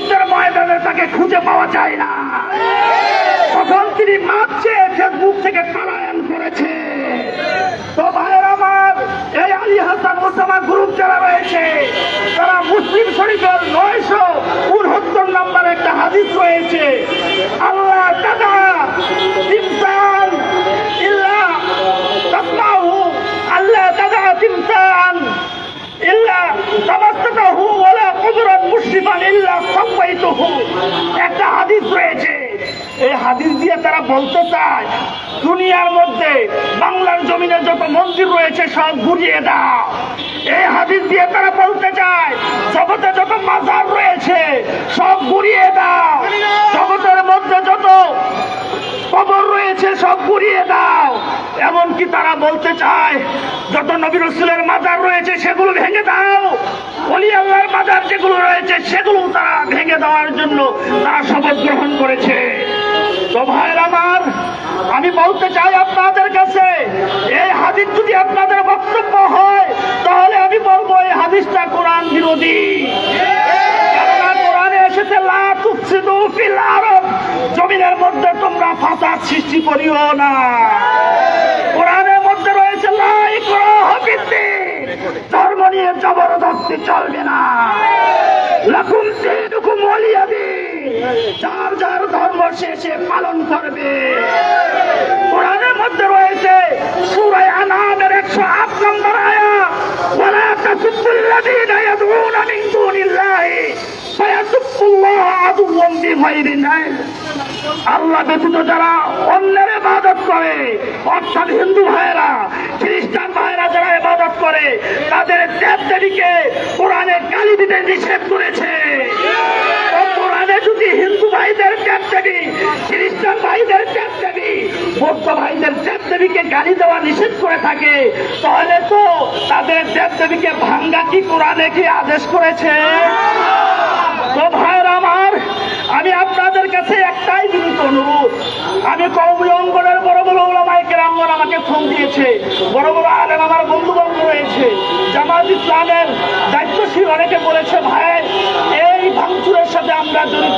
যুদ্ধের ময়দানে তাকে খুঁজে পাওয়া যায় না। তখন তিনি মাপ চেয়ে ফেসবুক থেকে পলায়ন করেছে। তো ভাইয়ের আমার, এই আলী হাসান ওসামা গ্রুপ যারা রয়েছে, তারা মুসলিম শরীফের 969 নম্বরে একটা হাদিস রয়েছে, আল্লাহ তাআলা তিমসান ইল্লা তাসমাহু, আল্লাহ তাআলা তিমসান ইল্লা তামাসসাহু ওয়ালা কুবরান মুশরিফান ইল্লা সাওয়াইতুহু, একটা হাদিস রয়েছে। এই হাদিস দিয়ে তারা বলতে চায়, দুনিয়ার মধ্যে বাংলার জমিনে যত মন্দির রয়েছে সব ঘুরিয়ে দাও। এই হাদিস দিয়ে তারা বলতে চায়, জগতে যত মাজার রয়েছে সব ঘুরিয়ে দাও। জগতের মধ্যে যত কবর রয়েছে সব ঘুরিয়ে দাও। এমনকি তারা বলতে চায়, যত নবী রাসূলের মাজার রয়েছে সেগুলো ভেঙে দাও। ওলি আল্লাহর মাজার যেগুলো রয়েছে সেগুলো তারা ভেঙে দেওয়ার জন্য তারা শপথ গ্রহণ করেছে। তো ভাইয়ের আমার, আমি বলতে চাই আপনাদের কাছে, এই হাদিস যদি আপনাদের বক্তব্য হয় তাহলে আমি বলবো এই হাদিসটা কোরআন বিরোধী। কোরআনে এসেছে লা তুফসিদু ফিল আরদ, জমিনের মধ্যে তোমরা ফাসাদ সৃষ্টি করিও না। কোরআনের মধ্যে রয়েছে লা ইকরাহা ফিদ্দীন, ধর্ম নিয়ে জবরদস্তি চলবে না। লাকুম দীনুকুম ওয়ালিয়া দীন, যার যার ধর্ম সে পালন করবে। কোরআনের মধ্যে রয়েছে সূরা আনআমের 108 নম্বর আয়াত, ওয়ালা তাসুবুল্লাযীনা ইয়াদউনা মিন দুনিল্লাহি ফায়াসুবুল্লাহা আদুওয়াম বিগাইরি ইলম, আল্লাহ ব্যতীত যারা অন্যের ইবাদত করে, অর্থাৎ হিন্দু ভাইয়েরা, খ্রিস্টান ভাইয়েরা যারা ইবাদত করে, তাদের দেবদেবীকে কোরআনে গালি দিতে নিষেধ করেছে। কোরআনে যদি হিন্দু ভাইদের দেবদেবী, খ্রিস্টান ভাইদের দেবদেবী, বৌদ্ধ ভাইদের দেবদেবীকে গালি দেওয়া নিষেধ করে থাকে, তাহলে তো তাদের দেবদেবীকে ভাঙ্গা কি কোরআনে কি আদেশ করেছে? তো ভাইয়েরা আমার, আমি আপনাদের কাছে একটাই বিনীত অনুরোধ, আমি কওমি অঙ্গনের বড় বড় উলামায়ে কেরামগণ আমাকে ফোন দিয়েছে, বড় বড় আলেম আমার বন্ধুবর্গ রয়েছে, জামাত ইসলামের দায়িত্বশীল অনেকে বলেছে, ভাই এই ভাঙচুরের সাথে আমরা জড়িত